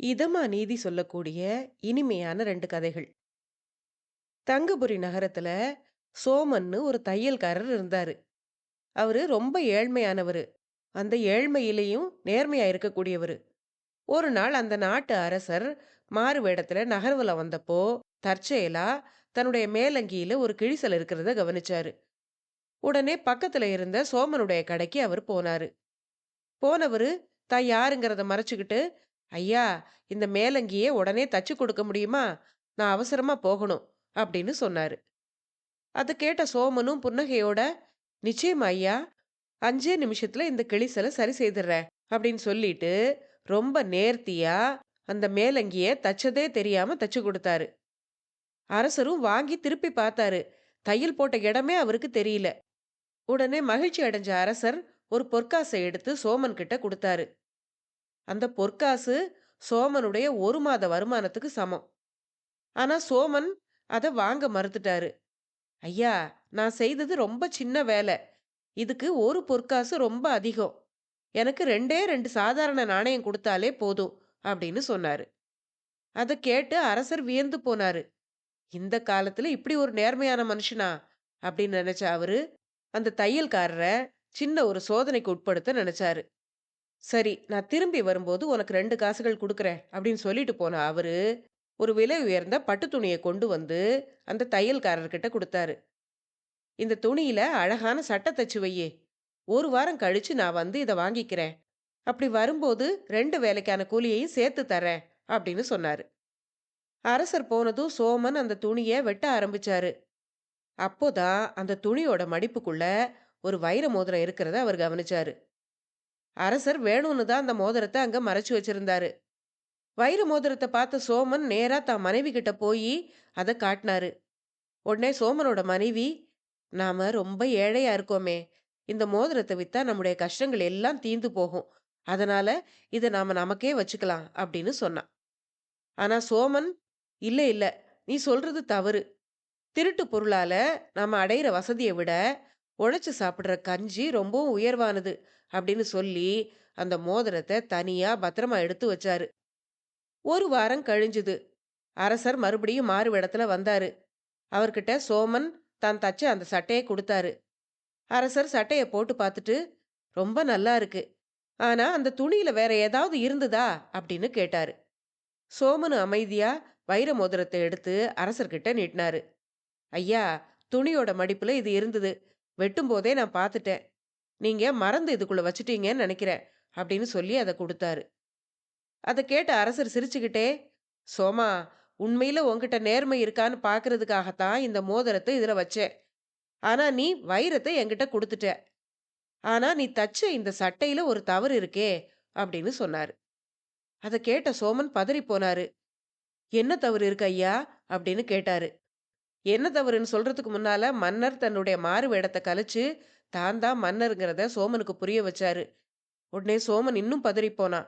இதமா நீதி சொல்லக்கூடிய இனிமையான 2 கதைகள். தங்கபுரி நகரத்துல சோமன்னு ஒரு தையல்காரர் இருந்தாரு. அவரு ரொம்ப ஏழ்மையானவரு. அந்த ஏழ்மையிலயும் நேர்மையா இருக்கக்கூடியவரு. ஒரு நாள் அந்த நாட்டு அரசர் மாறு வேடத்துல நகர்வலம் வந்தப்போ, தற்செயலா தன்னுடைய மேலங்கியில ஒரு கிழிசல் இருக்கிறத கவனிச்சாரு. உடனே பக்கத்துல இருந்த சோமனுடைய கடைக்கு அவர் போனாரு. போனவரு தான் யாருங்கிறத மறைச்சுக்கிட்டு, "ஐயா, இந்த மேலங்கிய உடனே தச்சு கொடுக்க முடியுமா? நான் அவசரமா போகணும்." அப்படின்னு சொன்னாரு. அத கேட்ட சோமனும் புன்னகையோட, "நிச்சயமா ஐயா, 5 நிமிஷத்துல இந்த கிழிசல சரி செய்துர்றேன்." அப்படின்னு சொல்லிட்டு, ரொம்ப நேர்த்தியா அந்த மேலங்கிய தச்சதே தெரியாம தச்சு குடுத்தாரு. அரசரும் வாங்கி திருப்பி பார்த்தாரு. தையல் போட்ட இடமே அவருக்கு தெரியல. உடனே மகிழ்ச்சி அடைஞ்ச அரசர் ஒரு பொற்காசை எடுத்து சோமன் கிட்ட குடுத்தாரு. அந்த பொற்காசு சோமனுடைய 1 மாத வருமானத்துக்கு சமம். ஆனா சோமன் அத வாங்க மறுத்துட்டாரு. ஐயா, நான் செய்தது ரொம்ப சின்ன வேலை. இதுக்கு ஒரு பொற்காசு ரொம்ப அதிகம். எனக்கு 2டே 2 சாதாரண நாணயம் குடுத்தாலே போதும் அப்படின்னு சொன்னாரு. அத கேட்டு அரசர் வியந்து போனாரு. இந்த காலத்துல இப்படி ஒரு நேர்மையான மனுஷனா? அப்படின்னு நினைச்ச அவரு, அந்த தையல்காரர சின்ன ஒரு சோதனைக்கு உட்படுத்த நினைச்சாரு. சரி, நான் திரும்பி வரும்போது உனக்கு 2 காசுகள் குடுக்குறேன் அப்படின்னு சொல்லிட்டு போன அவரு, ஒரு விலை உயர்ந்த பட்டு துணிய கொண்டு வந்து அந்த தையல்காரர்கிட்ட குடுத்தாரு. இந்த துணியில அழகான சட்டை தச்சு வையி. 1 வாரம் கழிச்சு நான் வந்து இத வாங்கிக்கிறேன். அப்படி வரும்போது 2 வேலைக்கான கூலியையும் சேர்த்து தர்றேன் அப்படின்னு சொன்னாரு. அரசர் போனதும் சோமன் அந்த துணிய வெட்ட ஆரம்பிச்சாரு. அப்போதான் அந்த துணியோட மடிப்புக்குள்ள ஒரு வைர மோதிரம் இருக்கிறத அவர் கவனிச்சாரு. அரசர் வேணும்னு தான் அந்த மோதிரத்த அங்க மறைச்சு வச்சிருந்தாரு. வைர மோதிரத்த பார்த்த சோமன் நேரா தான் மனைவி கிட்ட போய் அத காட்டினாரு. உடனே சோமனோட மனைவி, "நாம ரொம்ப ஏழையா இருக்கோமே. இந்த மோதிரத்த வித்தா நம்முடைய கஷ்டங்கள் எல்லாம் தீந்து போகும். அதனால இத நாம நமக்கே வச்சுக்கலாம்." அப்படின்னு சொன்னா. ஆனா சோமன், "இல்ல, இல்ல. நீ சொல்றது தவறு. திருட்டு பொருளால நாம அடையிற வசதிய விட, உழைச்சு சாப்பிடுற கஞ்சி ரொம்பவும் உயர்வானது." அப்படின்னு சொல்லி அந்த மோதிரத்த தனியா பத்திரமா எடுத்து வச்சாரு. 1 வாரம் கழிஞ்சுது. அரசர் மறுபடியும் மாறு வேடத்துல வந்தாரு. அவர்கிட்ட சோமன் தான் தச்ச அந்த சட்டைய குடுத்தாரு. அரசர் சட்டைய போட்டு பார்த்துட்டு, "ரொம்ப நல்லா இருக்கு. ஆனா அந்த துணியில வேற ஏதாவது இருந்ததா?" அப்படின்னு கேட்டாரு. சோமனு அமைதியா வைர மோதிரத்த எடுத்து அரசர்கிட்ட நீட்டினாரு. "ஐயா, துணியோட மடிப்புல இது இருந்தது. வெட்டும்போதே நான் பார்த்துட்டேன். நீங்க மறந்து இதுக்குள்ள வச்சுட்டீங்கன்னு நெனைக்கிறேன்." அப்படின்னு சொல்லி அத குடுத்தாரு. அத கேட்ட அரசர் சிரிச்சுக்கிட்டே, "சோமா, உண்மையில உன்கிட்ட நேர்மை இருக்கான்னு பார்க்கறதுக்காகத்தான் இந்த மோதிரத்த இதுல வச்சேன். ஆனா நீ வைரத்த என்கிட்ட குடுத்துட்ட. ஆனா நீ தச்ச இந்த சட்டையில ஒரு தவறு இருக்கே." அப்படின்னு சொன்னாரு. அத கேட்ட சோமன் பதறிப் போனாரு. "என்ன தவறு இருக்கு ஐயா?" அப்படின்னு கேட்டாரு. என்ன தவறுன்னு சொல்றதுக்கு முன்னால மன்னர் தன்னுடைய மாறு வேடத்த கலைச்சு, தான் தான் மன்னர்ங்கிறத சோமனுக்கு புரிய வச்சாரு. உடனே சோமன் இன்னும் பதறிப் போனான்.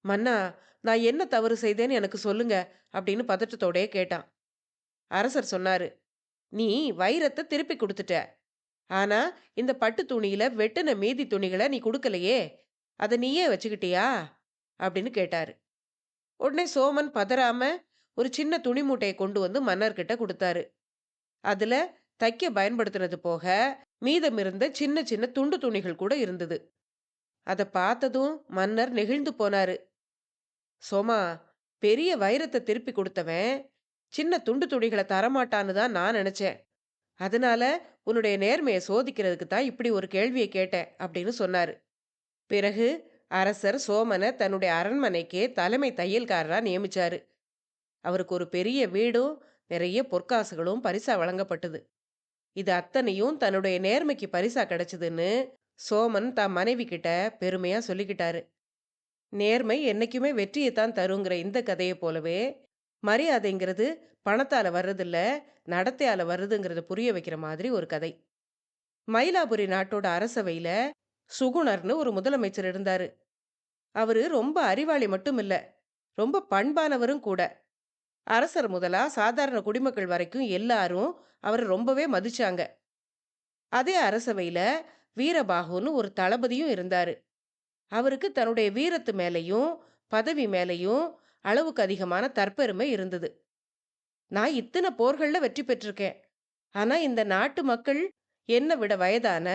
"மன்னா, நான் என்ன தவறு செய்தேன்னு எனக்கு சொல்லுங்க." அப்படின்னு பதட்டத்தோடயே கேட்டான். அரசர் சொன்னாரு, "நீ வைரத்த திருப்பி குடுத்துட்ட. ஆனா இந்த பட்டு துணியில வெட்டுன மீதி துணிகள நீ குடுக்கலையே. அத நீயே வச்சுக்கிட்டியா?" அப்படின்னு கேட்டாரு. உடனே சோமன் பதறாம ஒரு சின்ன துணி மூட்டைய கொண்டு வந்து மன்னர்கிட்ட குடுத்தாரு. அதுல தைக்க பயன்படுத்தினது போக மீதம் இருந்த சின்ன சின்ன துண்டு துணிகள் கூட இருந்தது. அத பார்த்ததும் மன்னர் நெகிழ்ந்து போனாரு. "சோமா, பெரிய வைரத்த திருப்பி குடுத்தவன் சின்ன துண்டு துணிகள தரமாட்டான்னு தான் நான் நெனச்சேன். அதனால உன்னுடைய நேர்மைய சோதிக்கிறதுக்கு தான் இப்படி ஒரு கேள்விய கேட்டேன்." அப்படின்னு சொன்னாரு. பிறகு அரசர் சோமன தன்னுடைய அரண்மனைக்கே தலைமை தையல்காரரா நியமிச்சாரு. அவருக்கு ஒரு பெரிய வீடும், நிறைய பொற்காசுகளும் பரிசா வழங்கப்பட்டது. இது அத்தனையும் தன்னுடைய நேர்மைக்கு பரிசா கிடைச்சதுன்னு சோமன் தன் மனைவி கிட்ட பெருமையா சொல்லிக்கிட்டாரு. நேர்மை என்னைக்குமே வெற்றியைத்தான் தருங்கிற இந்த கதையை போலவே, மரியாதைங்கிறது பணத்தால வர்றதில்ல, நடத்தையால வருதுங்கிறத புரிய வைக்கிற மாதிரி ஒரு கதை. மயிலாபுரி நாட்டோட அரசவையில சுகுணர்னு ஒரு முதலமைச்சர் இருந்தாரு. அவரு ரொம்ப அறிவாளி மட்டும் இல்ல, ரொம்ப பண்பானவரும் கூட. அரசர் முதலா சாதாரண குடிமக்கள் வரைக்கும் எல்லாரும் அவரை ரொம்பவே மதிச்சாங்க. அதே அரசவையில வீரபாகுன்னு ஒரு தளபதியும் இருந்தாரு. அவருக்கு தன்னுடைய வீரத்து மேலையும், பதவி மேலையும், அளவுக்கு அதிகமான தற்பெருமை இருந்தது. நான் இத்தனை போர்கள்ல வெற்றி பெற்றிருக்கேன். ஆனா இந்த நாட்டு மக்கள் என்ன விட வயதான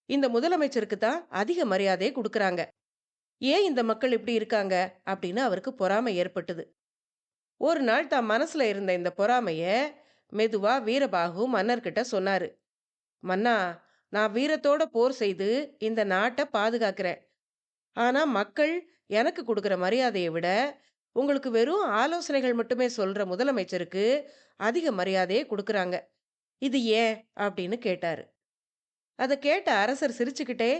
இந்த முதலமைச்சருக்கு தான் அதிக மரியாதையை குடுக்குறாங்க. ஏன் இந்த மக்கள் இப்படி இருக்காங்க? அப்படின்னு அவருக்கு பொறாமை ஏற்பட்டது. ஒரு நாள் தான் மனசுல இருந்த இந்த பொறாமைய மெதுவா வீரபாகு மன்னர்கிட்ட சொன்னாரு. மன்னா, நான் வீரத்தோட போர் செய்து இந்த நாட்டை பாதுகாக்கிறேன். ஆனா மக்கள் எனக்கு கொடுக்கிற மரியாதையை விட உங்களுக்கு வெறும் ஆலோசனைகள் மட்டுமே சொல்ற முதலமைச்சருக்கு அதிக மரியாதையை கொடுக்கறாங்க. இது ஏன் அப்படின்னு கேட்டாரு. அதை கேட்ட அரசர் சிரிச்சுக்கிட்டே,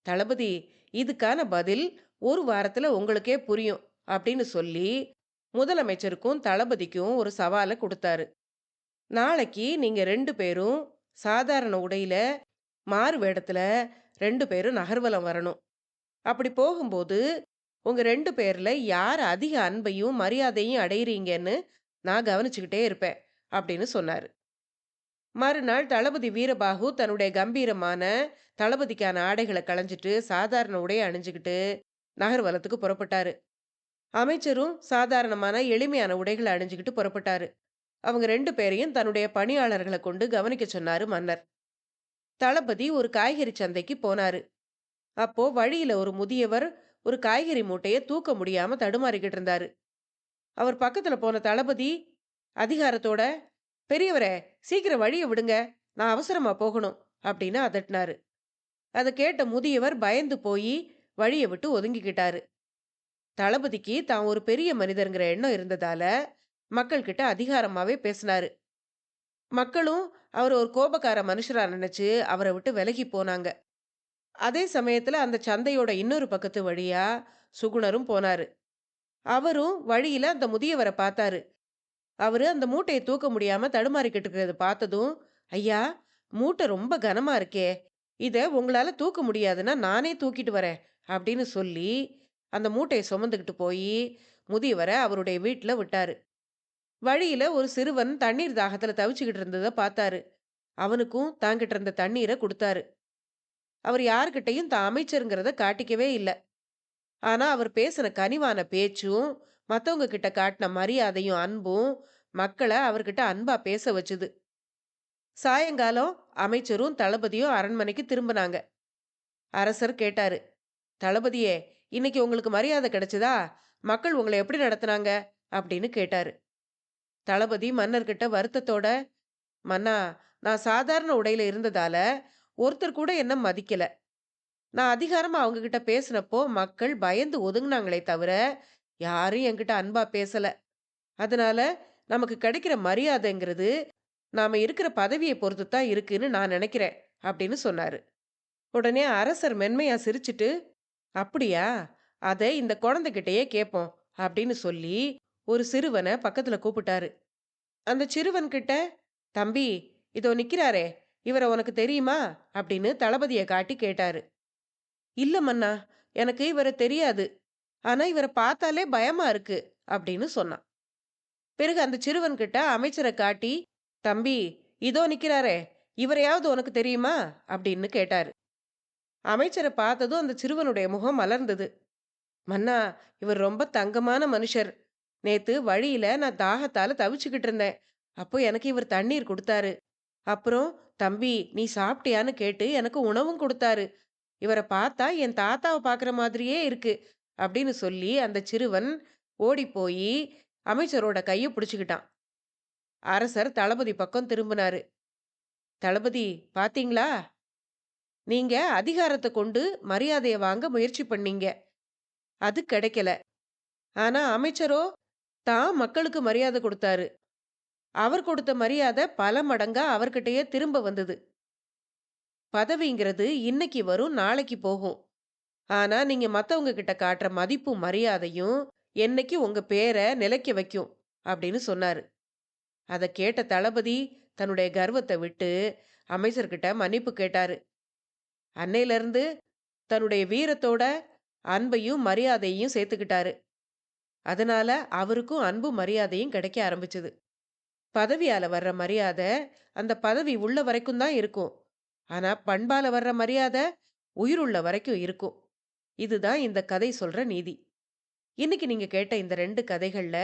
தளபதி, இதுக்கான பதில் ஒரு வாரத்துல உங்களுக்கே புரியும் அப்படின்னு சொல்லி முதலமைச்சருக்கும் தளபதிக்கும் ஒரு சவாலை கொடுத்தாரு. நாளைக்கு நீங்க ரெண்டு பேரும் சாதாரண உடையில மாறு வேடத்துல ரெண்டு பேரும் நகர்வலம் வரணும். அப்படி போகும்போது உங்க ரெண்டு பேர்ல யார் அதிக அன்பையும் மரியாதையும் அடையிறீங்கன்னு நான் கவனிச்சுக்கிட்டே இருப்பேன் அப்படின்னு சொன்னாரு. மறுநாள் தளபதி வீரபாகு தன்னுடைய கம்பீரமான தளபதிக்கான ஆடைகளை களைஞ்சிட்டு சாதாரண உடையை அணிஞ்சுக்கிட்டு நகர்வலத்துக்கு புறப்பட்டாரு. அமைச்சரும் சாதாரணமான எளிமையான உடைகளை அணிஞ்சுக்கிட்டு புறப்பட்டாரு. அவங்க ரெண்டு பேரையும் தன்னுடைய பணியாளர்களை கொண்டு கவனிக்க சொன்னாரு மன்னர். தளபதி ஒரு காய்கறி சந்தைக்கு போனாரு. அப்போ வழியில ஒரு முதியவர் ஒரு காய்கறி மூட்டைய தூக்க முடியாம தடுமாறிக்கிட்டு இருந்தாரு. அவர் பக்கத்துல போன தளபதி அதிகாரத்தோட, பெரியவரே, சீக்கிரம் வழிய விடுங்க, நான் அவசரமா போகணும் அப்படின்னு அதட்டினாரு. அதை கேட்ட முதியவர் பயந்து போய் வழியை விட்டு ஒதுங்கிக்கிட்டாரு. தளபதிக்கு தான் ஒரு பெரிய மனிதர்ங்கிற எண்ணம் இருந்ததால மக்கள் கிட்ட அதிகாரமாவே பேசினாரு. மக்களும் அவர் ஒரு கோபக்கார மனுஷரா நினைச்சு அவரை விட்டு விலகி போனாங்க. அதே சமயத்துல அந்த சந்தையோட இன்னொரு பக்கத்து வழியா சுகுணரும் போனாரு. அவரும் வழியில அந்த முதியவரை பார்த்தாரு. அவரு அந்த மூட்டையை தூக்க முடியாம தடுமாறிக்கிட்டு இருக்கிறத பார்த்ததும், ஐயா, மூட்டை ரொம்ப கனமா இருக்கே, இத உங்களால தூக்க முடியாதுன்னா நானே தூக்கிட்டு வரேன் அப்படின்னு சொல்லி அந்த மூட்டையை சுமந்துக்கிட்டு போய் முதியவரை அவருடைய வீட்டுல விட்டாரு. வழியில ஒரு சிறுவன் தண்ணீர் தாகத்துல தவிச்சுக்கிட்டு இருந்ததை பார்த்தாரு. அவனுக்கும் தாங்கிட்டு இருந்த தண்ணீரை கொடுத்தாரு. அவர் யாருக்கிட்டையும் தான் அமைச்சருங்கிறத காட்டிக்கவே இல்லை. ஆனா அவர் பேசின கனிவான பேச்சும் மத்தவங்க கிட்ட காட்டின மரியாதையும் அன்பும் மக்களை அவர்கிட்ட அன்பா பேச வச்சுது. சாயங்காலம் அமைச்சரும் தளபதியும் அரண்மனைக்கு திரும்பினாங்க. அரசர் கேட்டாரு, தளபதியே, இன்னைக்கு உங்களுக்கு மரியாதை கிடைச்சதா? மக்கள் உங்களை எப்படி நடத்துனாங்க அப்படின்னு கேட்டாரு. தளபதி மன்னர்கிட்ட வருத்தத்தோட, மன்னா, நான் சாதாரண உடையில இருந்ததால ஒருத்தர் கூட என்ன மதிக்கல. நான் அதிகாரமா அவங்க கிட்ட பேசினப்போ மக்கள் பயந்து ஒதுங்குனாங்களே தவிர யாரும் என்கிட்ட அன்பா பேசல. அதனால நமக்கு கிடைக்கிற மரியாதைங்கிறது நாம இருக்கிற பதவியை பொறுத்து தான் இருக்குன்னு நான் நினைக்கிறேன் அப்படின்னு சொன்னாரு. உடனே அரசர் மென்மையா சிரிச்சிட்டு, அப்படியா, அதை இந்த குழந்தைகிட்டயே கேட்போம் அப்படின்னு சொல்லி ஒரு சிறுவனை பக்கத்துல கூப்பிட்டாரு. அந்த சிறுவன் கிட்ட, தம்பி, இதோ நிக்கிறாரே, இவரை உனக்கு தெரியுமா அப்படின்னு தளபதியை காட்டி கேட்டாரு. இல்ல மன்னா, எனக்கு இவரை தெரியாது. ஆனா இவரை பார்த்தாலே பயமா இருக்கு அப்படின்னு சொன்னான். பிறகு அந்த சிறுவன் கிட்ட அமைச்சரை காட்டி, தம்பி, இதோ நிக்கிறாரே, இவரையாவது உனக்கு தெரியுமா அப்படின்னு கேட்டாரு. அமைச்சரை பார்த்ததும் அந்த சிறுவனுடைய முகம் மலர்ந்தது. மன்னா, இவர் ரொம்ப தங்கமான மனுஷர். நேத்து வழியில நான் தாகத்தால தவிச்சுக்கிட்டு இருந்தேன். அப்போ எனக்கு இவர் தண்ணீர் கொடுத்தாரு. அப்புறம், தம்பி, நீ சாப்பிட்டியான்னு கேட்டு எனக்கு உணவும் கொடுத்தாரு. இவரை பார்த்தா என் தாத்தாவை பார்க்குற மாதிரியே இருக்கு அப்படின்னு சொல்லி அந்த சிறுவன் ஓடி போய் அமைச்சரோட கையை பிடிச்சுக்கிட்டான். அரசர் தளபதி பக்கம் திரும்பினாரு. தளபதி, பாத்தீங்களா, நீங்க அதிகாரத்தை கொண்டு மரியாதையை வாங்க முயற்சி பண்ணீங்க, அது கிடைக்கல. ஆனா அமைச்சரோ தான் மக்களுக்கு மரியாதை கொடுத்தாரு. அவர் கொடுத்த மரியாதை பல மடங்கா அவர்கிட்டயே திரும்ப வந்தது. பதவிங்கிறது இன்னைக்கு வரும், நாளைக்கு போகும். ஆனா நீங்க மத்தவங்க கிட்ட காட்டுற மதிப்பும் மரியாதையும் என்னைக்கு உங்க பேரை நிலைக்க வைக்கும் அப்படின்னு சொன்னாரு. அதை கேட்ட தளபதி தன்னுடைய கர்வத்தை விட்டு அமைச்சர்கிட்ட மன்னிப்பு கேட்டாரு. அன்னையில இருந்து தன்னுடைய வீரத்தோட அன்பையும் மரியாதையும் சேர்த்துக்கிட்டாரு. அதனால அவருக்கும் அன்பு மரியாதையும் கிடைக்க ஆரம்பிச்சது. பதவியால வர்ற மரியாதை அந்த பதவி உள்ள வரைக்கும் தான் இருக்கும். ஆனா பண்பால வர்ற மரியாதை உயிருள்ள வரைக்கும் இருக்கும். இதுதான் இந்த கதை சொல்ற நீதி. இன்னைக்கு நீங்க கேட்ட இந்த 2 கதைகள்ல,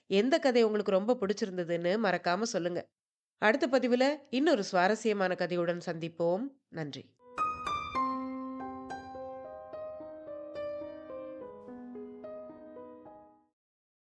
எந்த கதை உங்களுக்கு ரொம்ப பிடிச்சிருந்ததுன்னு மறக்காம சொல்லுங்க. அடுத்த பதிவுல இன்னொரு சுவாரஸ்யமான கதையுடன் சந்திப்போம். நன்றி.